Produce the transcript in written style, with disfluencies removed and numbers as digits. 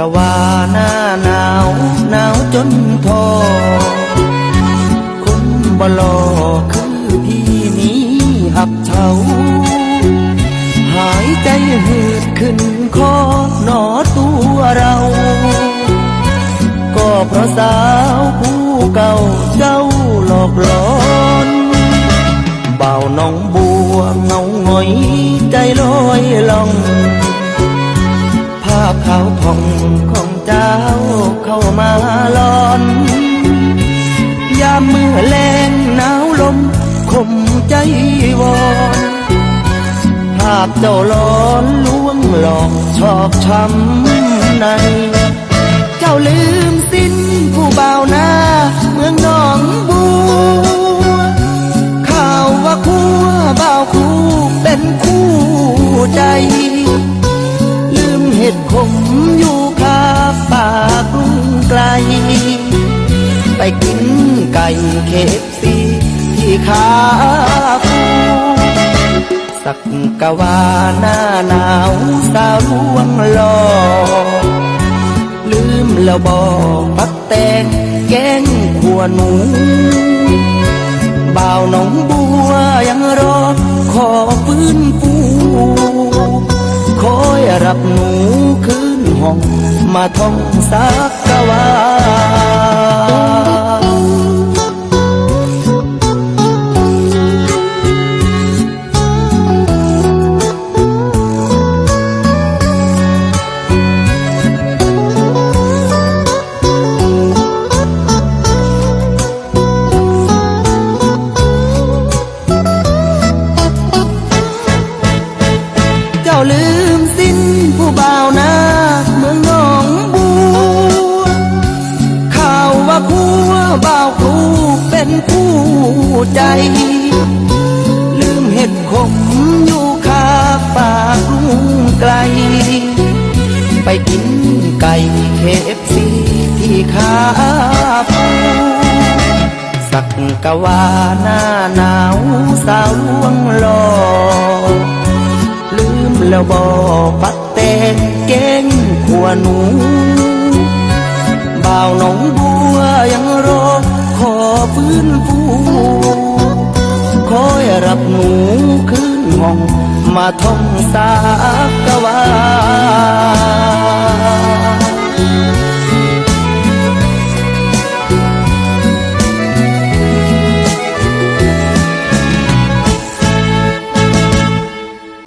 ะว่าหน้าหนาวหนาวจนทอคนบ่หล่อคือพี่นี้หักเฉาหายใจหืดขึ้นคอหนอตัวเราก็เพราะสาวผู้เก่าเจ้าหลอกหลอนบ่าวน้องบัวเงาหงอยใจลอยล่องภาพขาวผ่องของเจ้าเข้ามาหลอนยามมือแลงหนาวลมคมใจวอนภาพเจ้าล้อนลวงหลอกชอบช้ำในเจ้าลืมสิ้นผู้บ่าวหน้าเมืองหนองบัวข่าวว่าคู่บ่าวคู่เป็นคู่ใจลืมเห็ดขมอยู่คาปากกรุงไกลไปกินไก่เคฟซีที่ขาฟูสักกะว่าหน้าหนาวสาวลวงหลอกลืมแล้วบอกปักแตงแกงขัวหนูบ่าวหนองบัวยังรอขอฟื้นฟูคอยรับหนูคืนห้องมาท่องสักกะว่าลืมสิ้นผู้บ่าวนาเมืองหนองบัวข่าวว่าคู่บ่าวครูเป็นคู่ใจลืมเห็ดขมอยู่คาปากกรุงไกลไปกินไก่เคฟซีที่ขาฟูสักกะว่าหน้าหนาวสาวลวงหลอกลืมแล้วบอกปักแตงแกงขัวหนูบ่าวหนองบัวยังรอขอฟื้นฟูคอยรับหนูคืนห้องมาท่องสักกะว่า